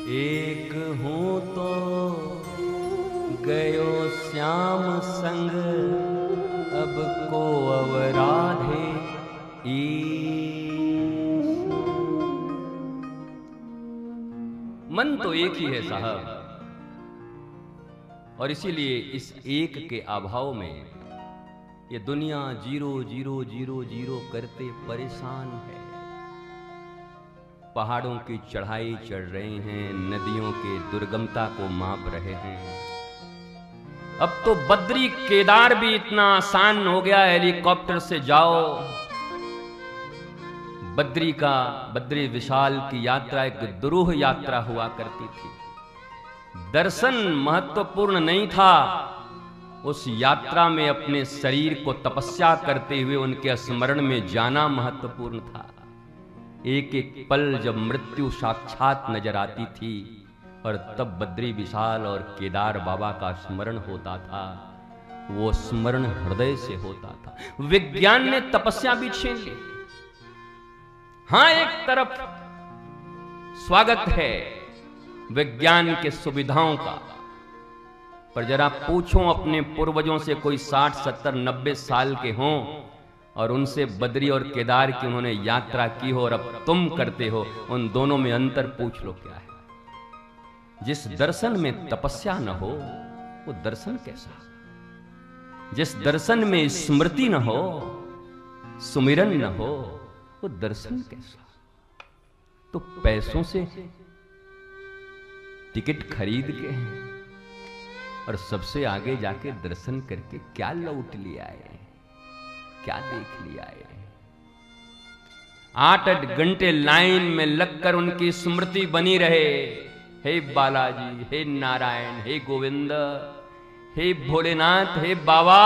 एक हूँ तो गयो श्याम संग, अब को अवराधे ईश। मन तो एक ही है साहब, और इसीलिए इस एक के अभाव में ये दुनिया 0 0 0 0 करते परेशान है। पहाड़ों की चढ़ाई चढ़ रहे हैं, नदियों के दुर्गमता को माप रहे हैं। अब तो बद्री केदार भी इतना आसान हो गया, हेलीकॉप्टर से जाओ। बद्री विशाल की यात्रा एक दुरूह यात्रा हुआ करती थी। दर्शन महत्वपूर्ण नहीं था, उस यात्रा में अपने शरीर को तपस्या करते हुए उनके स्मरण में जाना महत्वपूर्ण था। एक एक पल जब मृत्यु साक्षात नजर आती थी और तब बद्री विशाल और केदार बाबा का स्मरण होता था, वो स्मरण हृदय से होता था। विज्ञान ने तपस्या भी छीन ली। हां, एक तरफ स्वागत है विज्ञान के सुविधाओं का, पर जरा पूछो अपने पूर्वजों से, कोई 60 70 90 साल के हों और उनसे बद्री और केदार की उन्होंने यात्रा की हो और अब तुम करते हो, उन दोनों में अंतर पूछ लो क्या है। जिस दर्शन में तपस्या न हो वो दर्शन कैसा? जिस दर्शन में स्मृति न हो, सुमिरन न हो, वो दर्शन कैसा? तो पैसों से टिकट खरीद के और सबसे आगे जाके दर्शन करके क्या लौट लिया है, क्या देख लिया है? 8-8 घंटे लाइन में लगकर उनकी स्मृति बनी रहे। हे बालाजी, हे नारायण, हे गोविंद, हे भोलेनाथ, हे बाबा,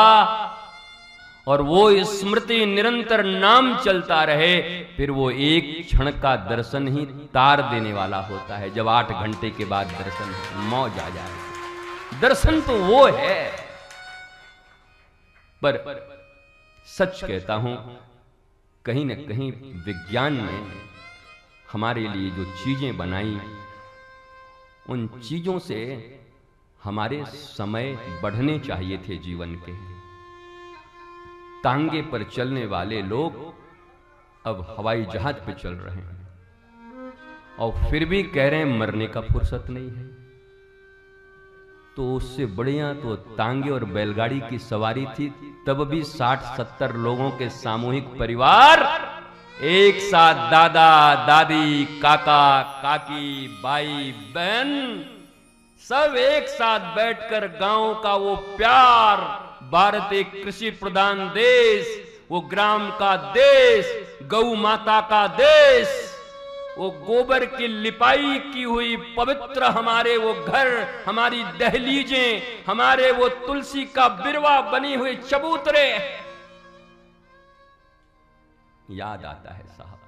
और वो स्मृति निरंतर नाम चलता रहे। फिर वो एक क्षण का दर्शन ही तार देने वाला होता है। जब 8 घंटे के बाद दर्शन मौज आ जाए। दर्शन तो वो है, पर सच कहता हूं, कहीं न कहीं विज्ञान ने हमारे लिए जो चीजें बनाई, उन चीजों से हमारे समय बढ़ने चाहिए थे जीवन के। तांगे पर चलने वाले लोग अब हवाई जहाज पे चल रहे हैं और फिर भी कह रहे हैं मरने का फुर्सत नहीं है। तो उससे बढ़िया तो तांगे और बैलगाड़ी की सवारी थी, तब भी 60-70 लोगों के सामूहिक परिवार एक साथ, दादा दादी, काका काकी, भाई बहन, सब एक साथ बैठकर गांव का वो प्यार। भारत एक कृषि प्रधान देश, वो ग्राम का देश, गौ माता का देश, वो गोबर की लिपाई की हुई पवित्र हमारे वो घर, हमारी दहलीजें, हमारे वो तुलसी का बिरवा बनी हुई चबूतरे, याद आता है साहब।